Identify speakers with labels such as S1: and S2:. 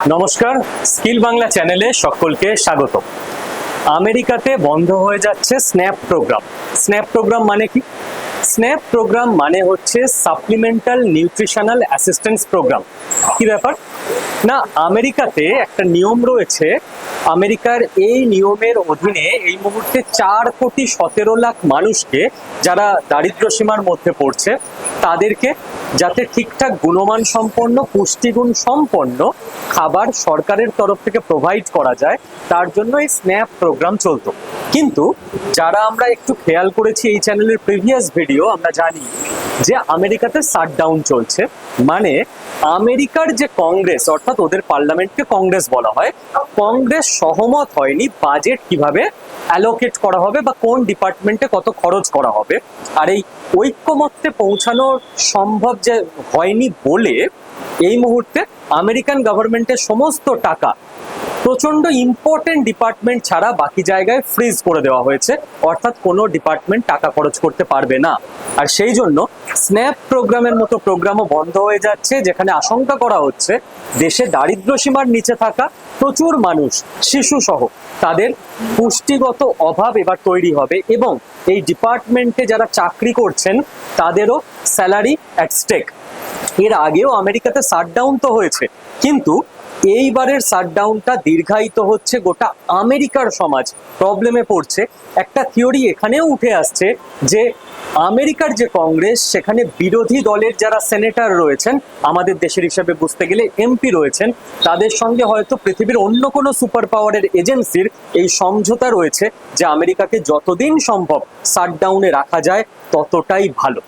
S1: নমস্কার, স্কিল বাংলা চ্যানেলে সকলকে স্বাগত। আমেরিকাতে বন্ধ হয়ে যাচ্ছে স্ন্যাপ প্রোগ্রাম। স্ন্যাপ প্রোগ্রাম মানে কি? স্ন্যাপ প্রোগ্রাম মানে হচ্ছে সাপ্লিমেন্টাল নিউট্রিশনাল অ্যাসিস্ট্যান্স প্রোগ্রাম। কি ব্যাপার না, আমেরিকাতে একটা নিয়ম রয়েছে। আমেরিকার এই নিয়মের অধীনে এই মুহূর্তে 4,17,00,000 মানুষকে, যারা দারিদ্র সীমার মধ্যে পড়ছে, তাদেরকে যাতে ঠিকঠাক গুণমান সম্পন্ন, পুষ্টিগুণ সম্পন্ন খাবার সরকারের তরফ থেকে প্রোভাইড করা যায়, তার জন্য এই স্ন্যাপ প্রোগ্রাম চলতো। কিন্তু যারা আমরা একটু খেয়াল করেছি এই চ্যানেলের প্রিভিয়াস ভিডিও, আমরা জানি যে আমেরিকাতে শাটডাউন চলছে। মানে আমেরিকার যে কংগ্রেস, অর্থাৎ ওদের পার্লামেন্টকে কংগ্রেস বলা হয়, কংগ্রেস সহমত হয়নি বাজেট কিভাবে অ্যালোকেট করা হবে বা কোন ডিপার্টমেন্টে কত খরচ করা হবে। আর এই ঐক্যমত্যে পৌঁছানো সম্ভব যে হয়নি বলে এই মুহূর্তে আমেরিকান গভর্নমেন্টের সমস্ত টাকা প্রচন্ড ইম্পর্টেন্ট ডিপার্টমেন্ট ছাড়া বাকি জায়গায় ফ্রিজ করে দেওয়া হয়েছে, অর্থাৎ কোনো ডিপার্টমেন্ট টাকা খরচ করতে পারবে না। আর সেই জন্য স্ন্যাপ প্রোগ্রামের মতো প্রোগ্রামও বন্ধ হয়ে যাচ্ছে, যেখানে আশঙ্কা করা হচ্ছে দেশে দারিদ্র সীমার নিচে থাকা প্রচুর মানুষ, শিশু সহ, তাদের পুষ্টিগত অভাব এবার তৈরি হবে এবং এই ডিপার্টমেন্টে যারা চাকরি করছেন তাদেরও স্যালারি অ্যাট স্টেক। এর আগেও আমেরিকাতে শাটডাউন তো হয়েছে, কিন্তু এইবারের শাটডাউনটা দীর্ঘায়িত হচ্ছে। গোটা আমেরিকার সমাজ প্রবলেমে পড়ছে। একটা থিওরি এখানেও উঠে আসছে যে আমেরিকার যে কংগ্রেস, সেখানে বিরোধী দলের যারা সেনেটর রয়েছেন, আমাদের দেশের হিসাবে বুঝতে গেলে এমপি রয়েছেন, তাদের সঙ্গে হয়তো পৃথিবীর অন্য কোনো সুপার পাওয়ারের এজেন্সির এই সমঝোতা রয়েছে যে আমেরিকাকে যতদিন সম্ভব শাটডাউনে রাখা যায় ততটাই ভালো।